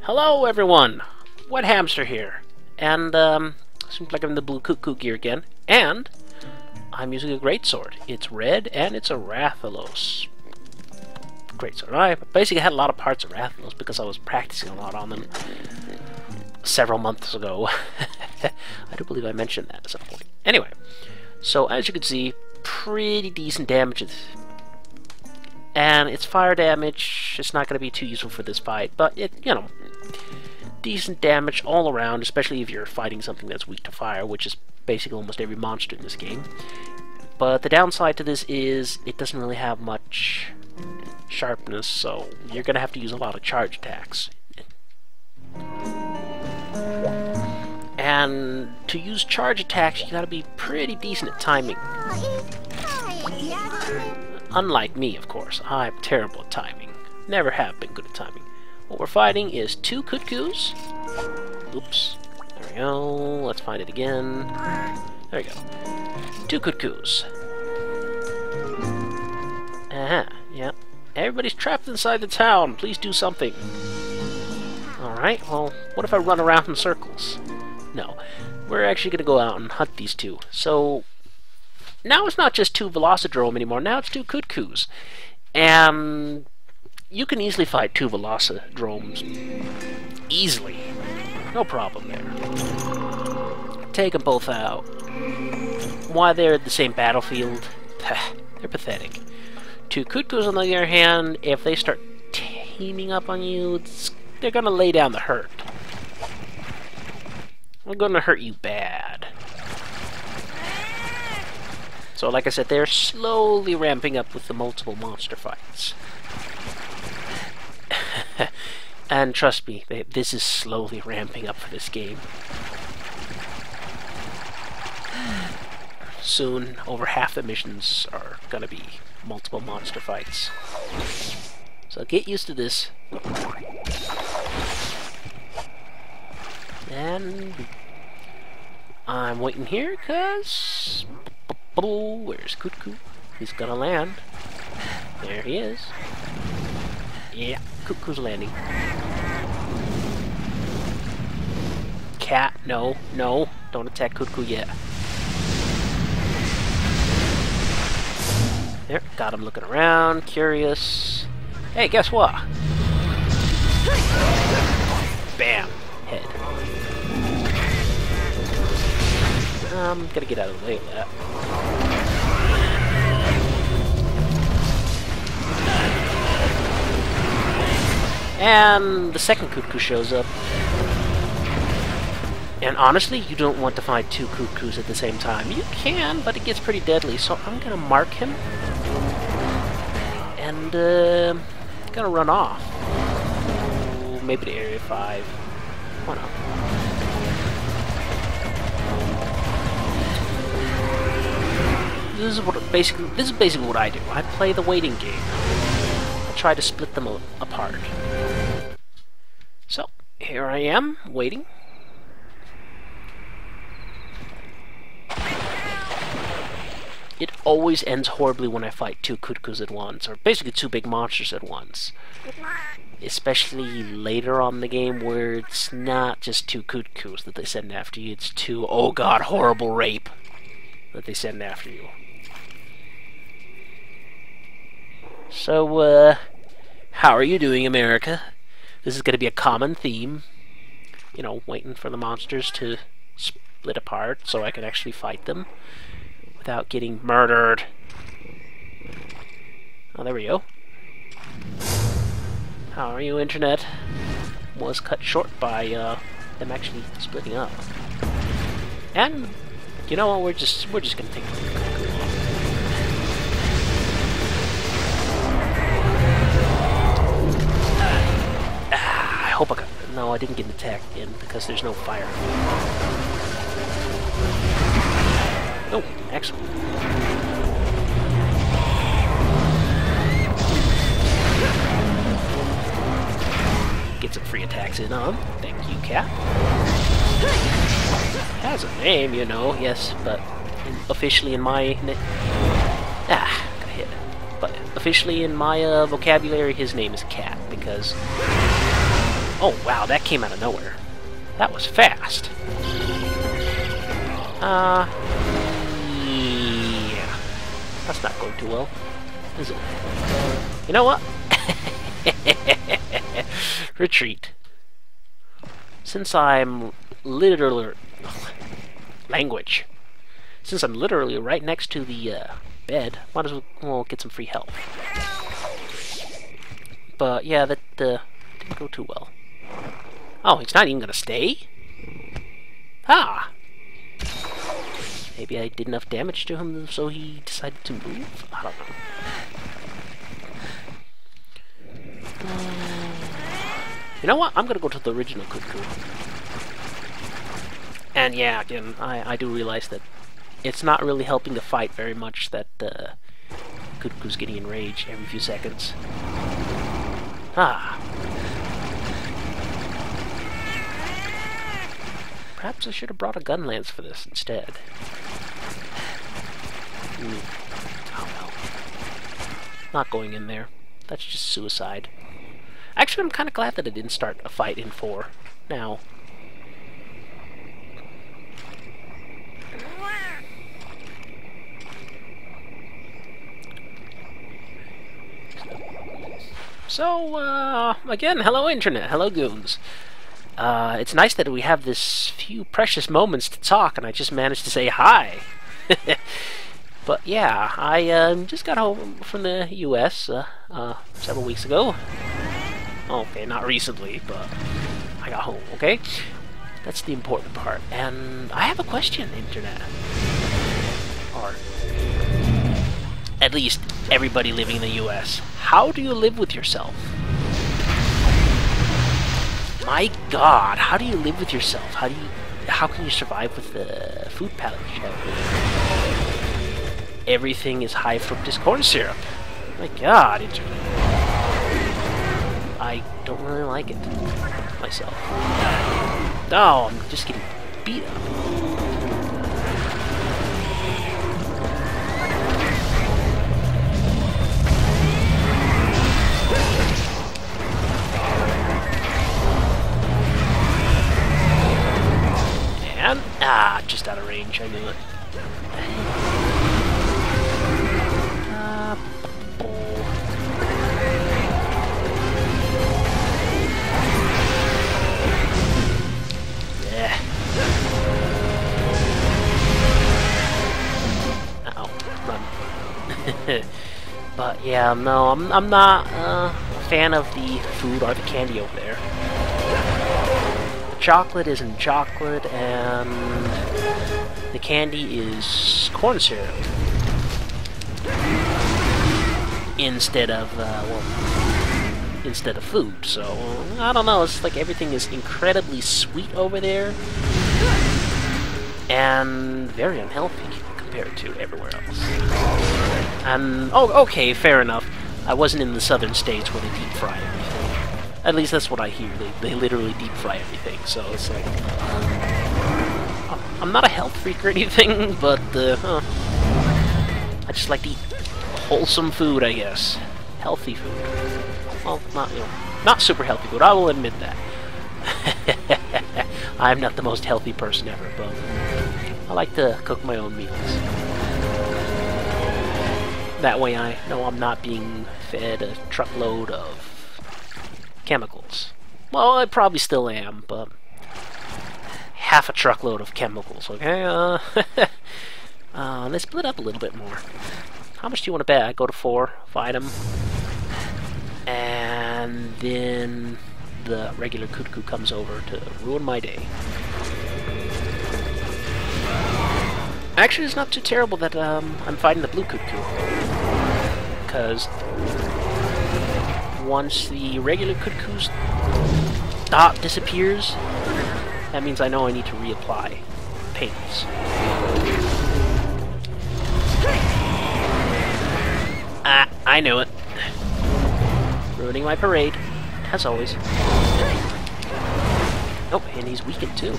Hello everyone! Wet Hamster here. And, seems like I'm in the blue cuckoo gear again. And, I'm using a greatsword. It's red, and it's a Rathalos greatsword. I basically had a lot of parts of Rathalos because I was practicing a lot on them several months ago. I do believe I mentioned that at some point. Anyway, so as you can see, pretty decent damage. And it's fire damage. It's not going to be too useful for this fight, but decent damage all around, especially if you're fighting something that's weak to fire, which is basically almost every monster in this game. But the downside to this is it doesn't really have much sharpness, so you're going to have to use a lot of charge attacks. And to use charge attacks, you got to be pretty decent at timing. Unlike me, of course. I'm terrible at timing. Never have been good at timing. What we're fighting is two Kut-Kus. Oops. There we go. Let's find it again. There we go. Two Kut-Kus. Yeah. Everybody's trapped inside the town. Please do something. Alright, well, what if I run around in circles? No. We're actually going to go out and hunt these two. So, now it's not just two Velocidrome anymore. Now it's two Kut-Kus. And you can easily fight two Velocidromes. Easily. No problem there. Take them both out. Why they're in the same battlefield? They're pathetic. Two Kut-Kus, on the other hand, if they start teaming up on you, they're going to lay down the hurt. They're going to hurt you bad. So, like I said, they're slowly ramping up with the multiple monster fights. And trust me, this is slowly ramping up for this game. Soon, over half the missions are going to be multiple monster fights. So get used to this. And I'm waiting here because where's Kut-Ku? He's gonna land. There he is. Yeah, Kut-Ku's landing. Cat, no, don't attack Kut-Ku yet. There, got him looking around, curious. Hey, guess what? Bam, head. I'm gonna get out of the way of that. And the second Kut-Ku shows up. And honestly, you don't want to fight two Kut-Kus at the same time. You can, but it gets pretty deadly, so I'm gonna mark him. And, gonna run off. Maybe to Area 5. Why not? This is basically what I do. I play the waiting game. I try to split them apart. So, here I am, waiting. It always ends horribly when I fight two Kut-Kus at once, or basically two big monsters at once. Especially later on in the game where it's not just two Kut-Kus that they send after you, it's two, oh god, horrible rape that they send after you. So, how are you doing, America? This is going to be a common theme. You know, waiting for the monsters to split apart so I can actually fight them without getting murdered. Oh, there we go. How are you, Internet? Was cut short by them actually splitting up. And you know what? We're just gonna take a I hope I got. No, I didn't get an attack in because there's no fire. Oh, excellent. Get some free attacks in on. Thank you, cat. Has a name, you know, yes, but officially in my... got hit. But officially in my vocabulary, his name is Cat, because Oh, wow, that came out of nowhere. That was fast. Yeah. That's not going too well, is it? You know what? Retreat. Since I'm literally... language. Since I'm literally right next to the bed, might as well get some free health. But yeah, that didn't go too well. Oh, he's not even gonna stay? Ah! Maybe I did enough damage to him so he decided to move? I don't know. You know what? I'm gonna go to the original Kut-Ku. And yeah, again, I do realize that it's not really helping the fight very much that Kut-Ku's getting enraged every few seconds. Ah. Perhaps I should have brought a gun lance for this instead. Oh no. Not going in there. That's just suicide. Actually, I'm kind of glad that I didn't start a fight in 4. Now. So, again, hello Internet, hello Goons. It's nice that we have this few precious moments to talk, and I just managed to say hi. But yeah, I just got home from the U.S. Several weeks ago. Okay, not recently, but I got home, okay? That's the important part. And I have a question, Internet. Or at least everybody living in the U.S. How do you live with yourself? My God, how do you live with yourself? How can you survive with the food palette you have? Everything is high fructose corn syrup. My God, Internet. I don't really like it myself. No, I'm just getting beat up. And, just out of range, I knew it. Yeah. Uh-oh, run. But yeah, no, I'm not a fan of the food or the candy over there. Chocolate isn't chocolate, and the candy is corn syrup instead of instead of food. So I don't know. It's like everything is incredibly sweet over there and very unhealthy compared to everywhere else. And oh, okay, fair enough. I wasn't in the southern states where they deep fry everything. At least that's what I hear. They literally deep fry everything, so it's like... I'm not a health freak or anything, but I just like to eat wholesome food, I guess. Healthy food. Well, not super healthy food, I will admit that. I'm not the most healthy person ever, but I like to cook my own meals. That way I know I'm not being fed a truckload of chemicals. Well, I probably still am, but half a truckload of chemicals, okay? They split up a little bit more. How much do you want to bet? I go to 4, fight them, and then the regular Kut-Ku comes over to ruin my day. Actually, it's not too terrible that I'm fighting the blue Kut-Ku, because once the regular Kut-Ku's dot disappears, that means I know I need to reapply paints. I knew it. Ruining my parade, as always. Oh, and he's weakened too.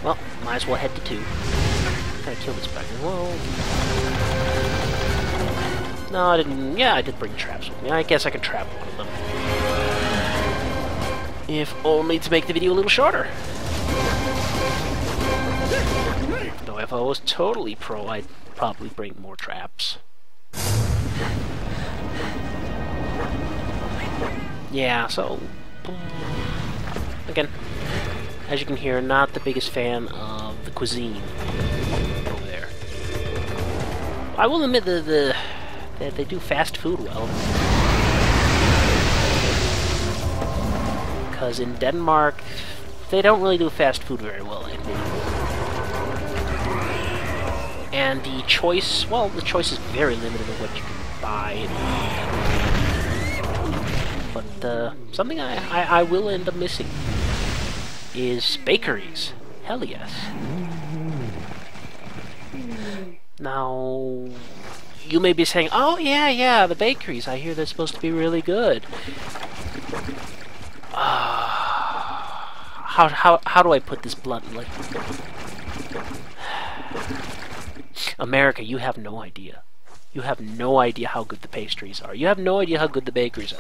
Well, might as well head to 2. Gotta kill this bugger. Whoa. No, I didn't. Yeah, I did bring traps with me. I guess I can trap one of them. If only to make the video a little shorter. Though if I was totally pro, I'd probably bring more traps. Yeah, so... Again, as you can hear, not the biggest fan of the cuisine over there. I will admit that they do fast food well. Because in Denmark, they don't really do fast food very well, I think. And the choice, well, the choice is very limited of what you can buy. But something I will end up missing is bakeries. Hell yes. Now, you may be saying, oh yeah, the bakeries, I hear they're supposed to be really good. How do I put this bluntly? America, you have no idea. You have no idea how good the pastries are. You have no idea how good the bakeries are.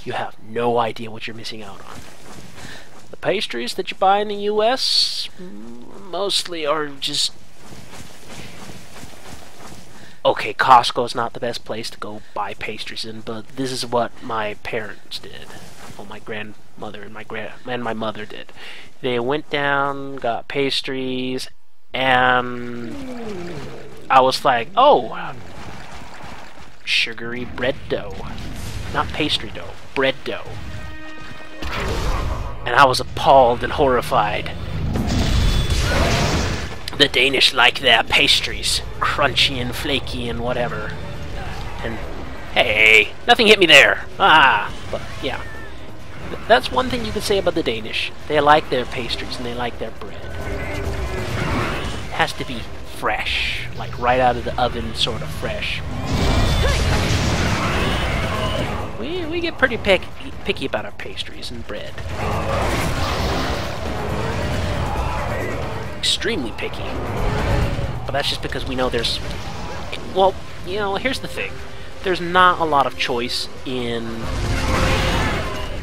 You have no idea what you're missing out on. The pastries that you buy in the US mostly are just... Okay, Costco's not the best place to go buy pastries in, but this is what my parents did. Well, my grandmother and my mother did. They went down, got pastries, and I was like, oh, sugary bread dough. Not pastry dough, bread dough. And I was appalled and horrified. The Danish like their pastries crunchy and flaky and whatever. And hey, nothing hit me there. But yeah. That's one thing you could say about the Danish. They like their pastries and they like their bread. It has to be fresh, like right out of the oven, sort of fresh. We get pretty picky about our pastries and bread. Extremely picky. But that's just because we know there's... Well, you know, here's the thing. There's not a lot of choice in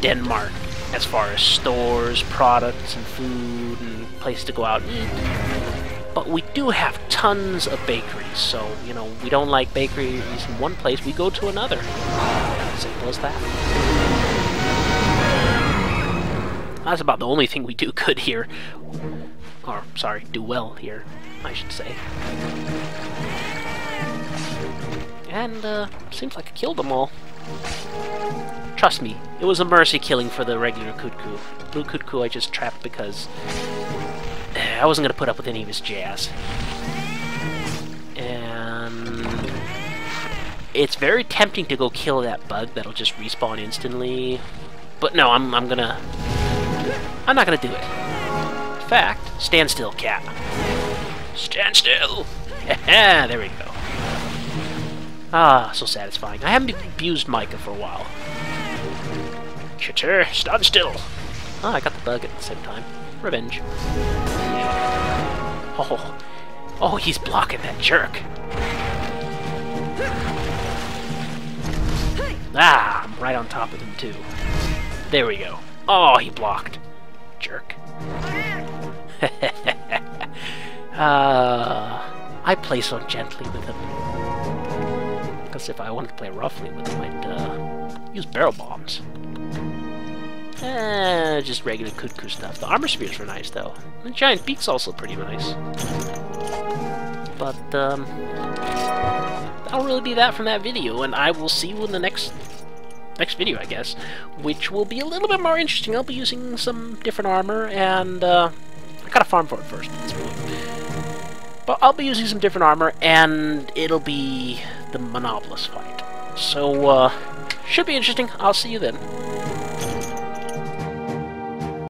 Denmark as far as stores, products, and food, and places to go out and eat. But we do have tons of bakeries, so, you know, we don't like bakeries in one place, we go to another. Simple as that. That's about the only thing we do good here. Or, sorry, do well here, I should say. And, seems like I killed them all. Trust me, it was a mercy killing for the regular Kutku. Blue Kutku I just trapped because I wasn't going to put up with any of his jazz. And it's very tempting to go kill that bug that'll just respawn instantly. But no, I'm not gonna do it. In fact, stand still, cat. Stand still! There we go. Ah, so satisfying. I haven't abused Micah for a while. Chitter, stand still! Ah, I got the bug at the same time. Revenge. Oh, he's blocking that jerk. Ah, I'm right on top of him too. There we go. Oh, he blocked. Jerk. I play so gently with him. Because if I wanted to play roughly with him, I'd use barrel bombs. Just regular Kutku stuff. The armor spears were nice, though. The giant beak's also pretty nice. But, that'll really be that from that video, and I will see you in the next video, I guess, which will be a little bit more interesting. I'll be using some different armor, and, I gotta farm for it first. But I'll be using some different armor, and it'll be the Monobolus fight. So, should be interesting. I'll see you then.